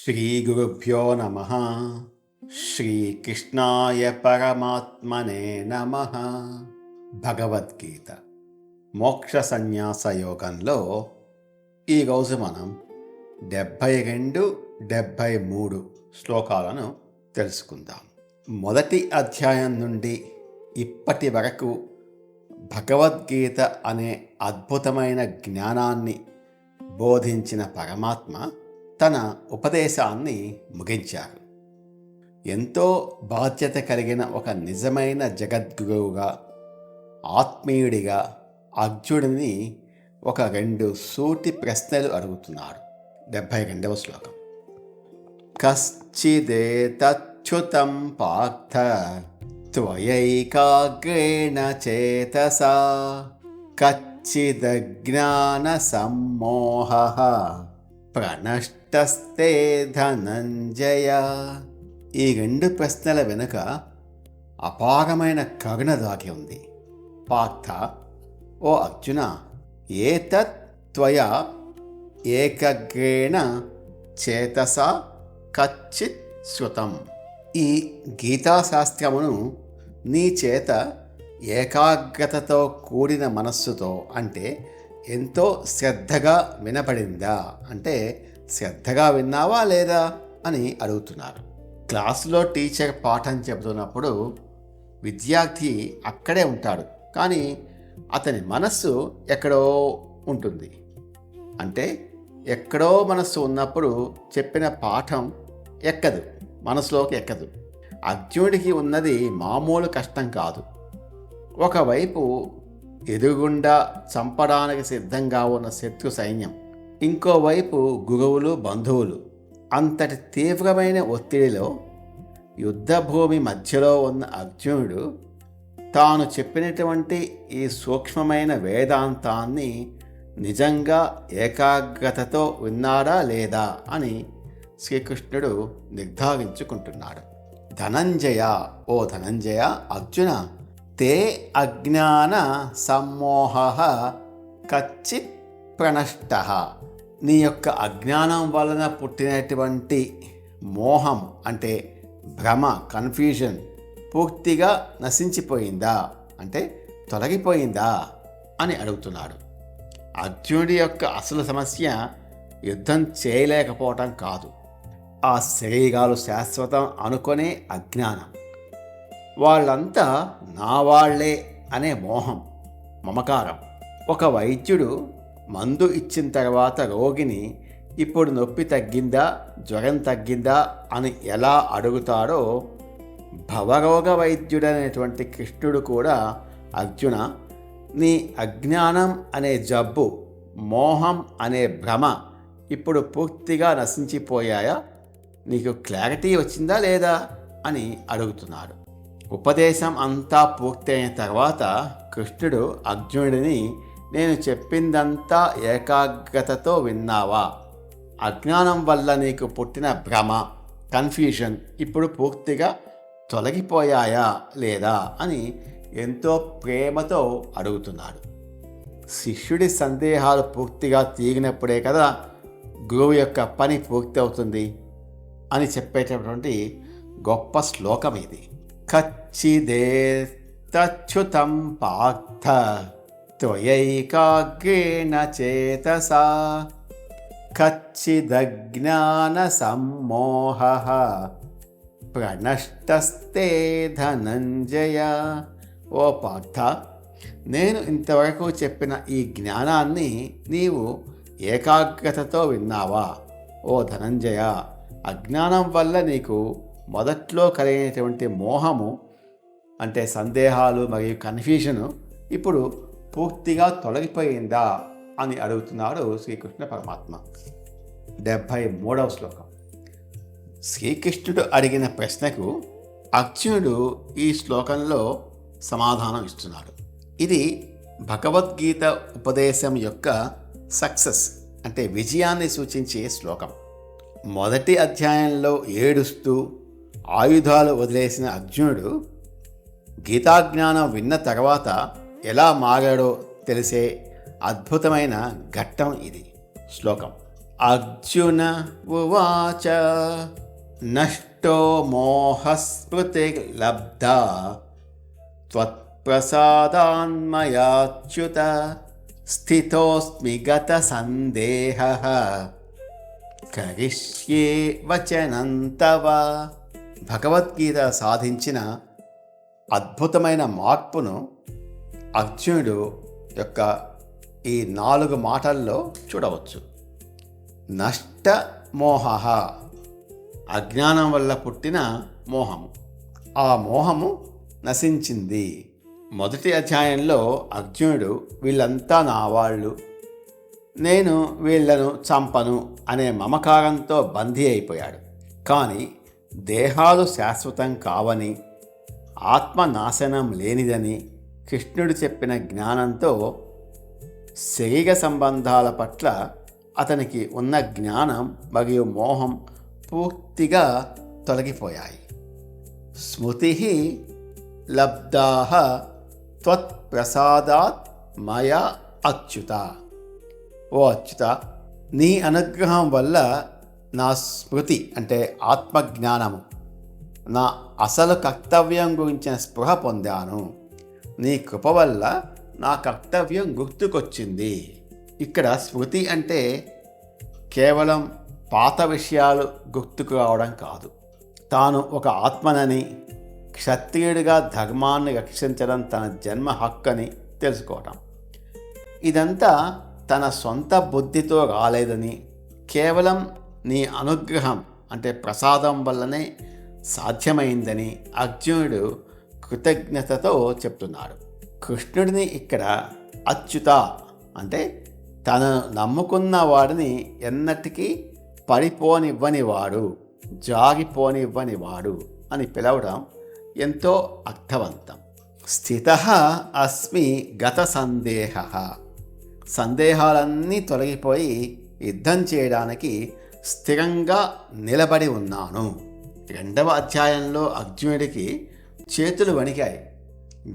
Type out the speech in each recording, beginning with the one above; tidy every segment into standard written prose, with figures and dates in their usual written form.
శ్రీగురుభ్యో నమ. శ్రీకృష్ణాయ పరమాత్మనే నమ. భగవద్గీత మోక్ష సన్యాస యోగంలో ఈరోజు మనం 72, 73 శ్లోకాలను తెలుసుకుందాం. మొదటి అధ్యాయం నుండి ఇప్పటి వరకు భగవద్గీత అనే అద్భుతమైన జ్ఞానాన్ని బోధించిన పరమాత్మ తన ఉపదేశాన్ని ముగించారు. ఎంతో బాధ్యత కలిగిన ఒక నిజమైన జగద్గురువుగా, ఆత్మీయుడిగా అర్జునుడిని ఒక 2 సూటి ప్రశ్నలు అడుగుతున్నాడు. 72వ శ్లోకం. కశ్చిదేతచ్యుతం పార్థ త్వయైకాగ్రేణ చేతసా కచ్చిదజ్ఞాన సమ్మోహః ప్రణష్టస్తే ధనంజయ. ఈ 2 ప్రశ్నల వెనుక అపారమైన కరుణ దాగి ఉంది. పార్థ, ఓ అర్జున, ఏతత్ త్వయా ఏకాగ్రేణ చేతసా కచ్చిత్ శ్రుతం. ఈ గీతాశాస్త్రమును నీ చేత ఏకాగ్రతతో కూడిన మనస్సుతో, అంటే ఎంతో శ్రద్ధగా వినపడిందా, అంటే శ్రద్ధగా విన్నావా లేదా అని అడుగుతున్నారు. క్లాసులో టీచర్ పాఠం చెబుతున్నప్పుడు విద్యార్థి అక్కడే ఉంటాడు, కానీ అతని మనస్సు ఎక్కడో ఉంటుంది. అంటే ఎక్కడో మనస్సు ఉన్నప్పుడు చెప్పిన పాఠం ఎక్కదు, మనసులోకి ఎక్కదు. అర్జునుడికి ఉన్నది మామూలు కష్టం కాదు. ఒకవైపు ఎదురుగుండా చంపడానికి సిద్ధంగా ఉన్న శత్రు సైన్యం, ఇంకోవైపు గురువులు, బంధువులు. అంతటి తీవ్రమైన ఒత్తిడిలో యుద్ధభూమి మధ్యలో ఉన్న అర్జునుడు తాను చెప్పినటువంటి ఈ సూక్ష్మమైన వేదాంతాన్ని నిజంగా ఏకాగ్రతతో విన్నాడా లేదా అని శ్రీకృష్ణుడు నిర్ధారించుకుంటున్నాడు. ధనంజయ, ఓ ధనంజయ, అర్జున, తే అజ్ఞాన సమ్మోహః కచ్చిత్ ప్రణష్టః. నీ యొక్క అజ్ఞానం వలన పుట్టినటువంటి మోహం, అంటే భ్రమ, కన్ఫ్యూజన్ పూర్తిగా నశించిపోయిందా, అంటే తొలగిపోయిందా అని అడుగుతున్నాడు. అర్జునుడి యొక్క అసలు సమస్య యుద్ధం చేయలేకపోవటం కాదు, ఆ శరీరాలు శాశ్వతం అనుకునే అజ్ఞానం. వాళ్ళంతా నా వాళ్లే అనే మోహం, మమకారం. ఒక వైద్యుడు మందు ఇచ్చిన తర్వాత రోగిని ఇప్పుడు నొప్పి తగ్గిందా, జ్వరం తగ్గిందా అని ఎలా అడుగుతాడో, భవరోగ వైద్యుడనేటువంటి కృష్ణుడు కూడా అర్జున, నీ అజ్ఞానం అనే జబ్బు, మోహం అనే భ్రమ ఇప్పుడు పూర్తిగా నశించిపోయాయా, నీకు క్లారిటీ వచ్చిందా లేదా అని అడుగుతున్నాడు. ఉపదేశం అంతా పూర్తయిన తర్వాత కృష్ణుడు అర్జునుడిని, నేను చెప్పిందంతా ఏకాగ్రతతో విన్నావా, అజ్ఞానం వల్ల నీకు పుట్టిన భ్రమ, కన్ఫ్యూజన్ ఇప్పుడు పూర్తిగా తొలగిపోయాయా లేదా అని ఎంతో ప్రేమతో అడుగుతున్నాడు. శిష్యుడి సందేహాలు పూర్తిగా తీరినప్పుడే కదా గురువు యొక్క పని పూర్తి అవుతుంది అని చెప్పేటటువంటి గొప్ప శ్లోకం ఇది. కచ్చిదేతచ్యుతం పార్థ త్వయైకాగ్రేణ చేతసా కచ్చిదజ్ఞాన సమ్మోహః ప్రణష్టస్తే ధనంజయ. ఓ పార్థ, నేను ఇంతవరకు చెప్పిన ఈ జ్ఞానాన్ని నీవు ఏకాగ్రతతో విన్నావా? ఓ ధనంజయ, అజ్ఞానం వల్ల నీకు మొదట్లో కలిగినటువంటి మోహము, అంటే సందేహాలు మరియు కన్ఫ్యూజను ఇప్పుడు పూర్తిగా తొలగిపోయిందా అని అడుగుతున్నాడు శ్రీకృష్ణ పరమాత్మ. 73వ శ్లోకం. శ్రీకృష్ణుడు అడిగిన ప్రశ్నకు అర్జునుడు ఈ శ్లోకంలో సమాధానం ఇస్తున్నాడు. ఇది భగవద్గీత ఉపదేశం యొక్క సక్సెస్, అంటే విజయాన్ని సూచించే శ్లోకం. మొదటి అధ్యాయంలో ఏడుస్తూ ఆయుధాలు వదిలేసిన అర్జునుడు గీతాజ్ఞానం విన్న తర్వాత ఎలా మారాడో తెలిసే అద్భుతమైన ఘట్టం ఇది శ్లోకం. అర్జున ఉవాచ నష్టో మోహస్మృతిర్లబ్ధా త్వత్ప్రసాదాన్మయాచ్యుత స్థితోస్మి గత సందేహః కరిష్యే వచనం తవ. భగవద్గీత సాధించిన అద్భుతమైన మార్పును అర్జునుడు యొక్క ఈ 4 మాటల్లో చూడవచ్చు. నష్ట మోహ, అజ్ఞానం వల్ల పుట్టిన మోహము. ఆ మోహము నశించింది. మొదటి అధ్యాయంలో అర్జునుడు వీళ్ళంతా నా వాళ్ళు, నేను వీళ్లను చంపను అనే మమకారంతో బందీ అయిపోయాడు. కానీ దేహాలు శాశ్వతం కావని, ఆత్మ నాశనం లేనిదని కృష్ణుడు చెప్పిన జ్ఞానంతో శరీర సంబంధాల పట్ల అతనికి ఉన్న జ్ఞానం మరియు మోహం పూర్తిగా తొలగిపోయాయి. స్మృతి లబ్ధా త్వత్ప్రసాదాత్ మయా అచ్యుత. ఓ అచ్యుత, నీ అనుగ్రహం వల్ల నా స్మృతి అంటే ఆత్మజ్ఞానము, నా అసలు కర్తవ్యం గురించిన స్పృహ పొందాను. నీ కృప వల్ల నా కర్తవ్యం గుర్తుకొచ్చింది. ఇక్కడ స్మృతి అంటే కేవలం పాత విషయాలు గుర్తుకు రావడం కాదు, తాను ఒక ఆత్మనని, క్షత్రియుడిగా ధర్మాన్ని రక్షించడం తన జన్మ హక్కని తెలుసుకోవటం. ఇదంతా తన సొంత బుద్ధితో రాలేదని, కేవలం నీ అనుగ్రహం అంటే ప్రసాదం వల్లనే సాధ్యమైందని అర్జునుడు కృతజ్ఞతతో చెప్తున్నాడు. కృష్ణుడిని ఇక్కడ అచ్యుత అంటే తను నమ్ముకున్న వాడిని ఎన్నటికీ పడిపోనివ్వనివాడు, జాగిపోనివ్వనివాడు అని పిలవడం ఎంతో అర్థవంతం. స్థితః అస్మి గత సందేహః, సందేహాలన్నీ తొలగిపోయి యుద్ధం చేయడానికి స్థిరంగా నిలబడి ఉన్నాను. 2వ అధ్యాయంలో అర్జునుడికి చేతులు వణికాయి,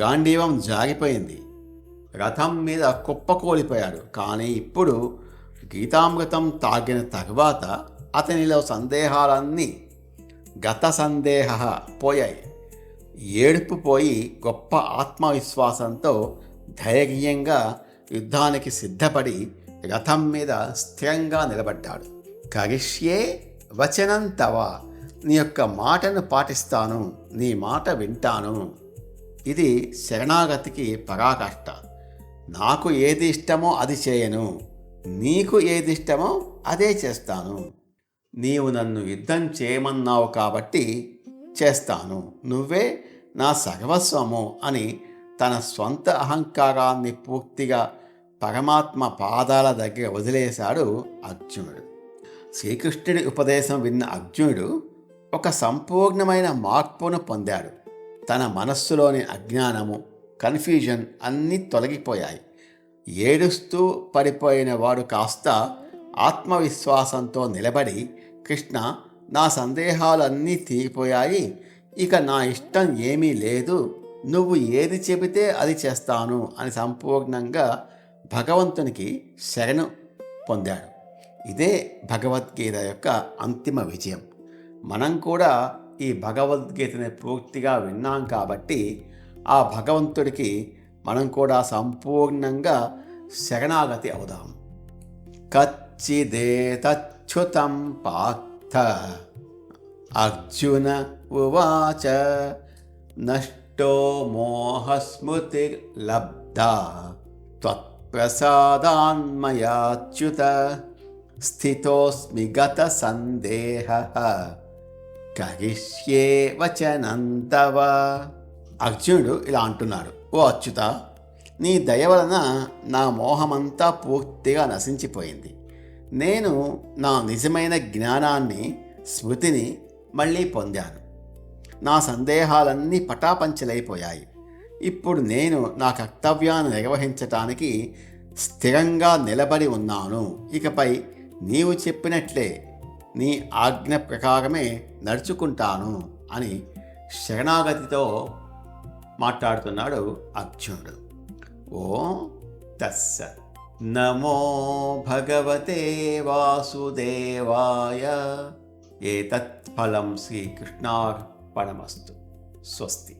గాంధీవం జారిపోయింది, రథం మీద కుప్పకూలిపోయాడు. కానీ ఇప్పుడు గీతామృతం తాగిన తర్వాత అతనిలో సందేహాలన్నీ గత సందేహ పోయాయి. ఏడుపు పోయి గొప్ప ఆత్మవిశ్వాసంతో ధైర్యంగా యుద్ధానికి సిద్ధపడి రథం మీద స్థిరంగా నిలబడ్డాడు. కరిష్యే వచనం తవ, నీ యొక్క మాటను పాటిస్తాను, నీ మాట వింటాను. ఇది శరణాగతికి పరాకాష్ట. నాకు ఏది ఇష్టమో అది చేయను, నీకు ఏది ఇష్టమో అదే చేస్తాను. నీవు నన్ను యుద్ధం చేయమన్నావు కాబట్టి చేస్తాను, నువ్వే నా సర్వస్వము అని తన స్వంత అహంకారాన్ని పూర్తిగా పరమాత్మ పాదాల దగ్గర వదిలేశాడు అర్జునుడు. శ్రీకృష్ణుడి ఉపదేశం విన్న అర్జునుడు ఒక సంపూర్ణమైన మార్పును పొందాడు. తన మనస్సులోని అజ్ఞానము, కన్ఫ్యూజన్ అన్నీ తొలగిపోయాయి. ఏడుస్తూ పడిపోయిన వాడు కాస్త ఆత్మవిశ్వాసంతో నిలబడి, కృష్ణ, నా సందేహాలన్నీ తీరిపోయాయి, ఇక నా ఇష్టం ఏమీ లేదు, నువ్వు ఏది చెబితే అది చేస్తాను అని సంపూర్ణంగా భగవంతునికి శరణు పొందాడు. ఇదే భగవద్గీత యొక్క అంతిమ విజయం. మనం కూడా ఈ భగవద్గీతని పూర్తిగా విన్నాం కాబట్టి ఆ భగవంతుడికి మనం కూడా సంపూర్ణంగా శరణాగతి అవుదాం. కచ్చిదేతచ్యుతం పార్థ అర్జున ఉవాచ నష్టో మోహస్మృతిర్లబ్ధా త్వత్ప్రసాదాన్మయాచ్యుత స్థితోస్మి గత సందేహః కరిష్యే వచనం తవ. అర్జునుడు ఇలా అంటున్నాడు, ఓ అచ్యుత, నీ దయ వలన నా మోహమంతా పూర్తిగా నశించిపోయింది. నేను నా నిజమైన జ్ఞానాన్ని, స్మృతిని మళ్ళీ పొందాను. నా సందేహాలన్నీ పటాపంచలైపోయాయి. ఇప్పుడు నేను నా కర్తవ్యాన్ని నిర్వహించటానికి స్థిరంగా నిలబడి ఉన్నాను. ఇకపై నీవు చెప్పినట్లే నీ ఆజ్ఞ ప్రకారమే నడుచుకుంటాను అని శరణాగతితో మాట్లాడుతున్నాడు అర్జునుడు. ఓ తస్సత్. నమో భగవతే వాసుదేవాయ. ఏతత్ ఫలం శ్రీకృష్ణార్పణమస్తు. స్వస్తి.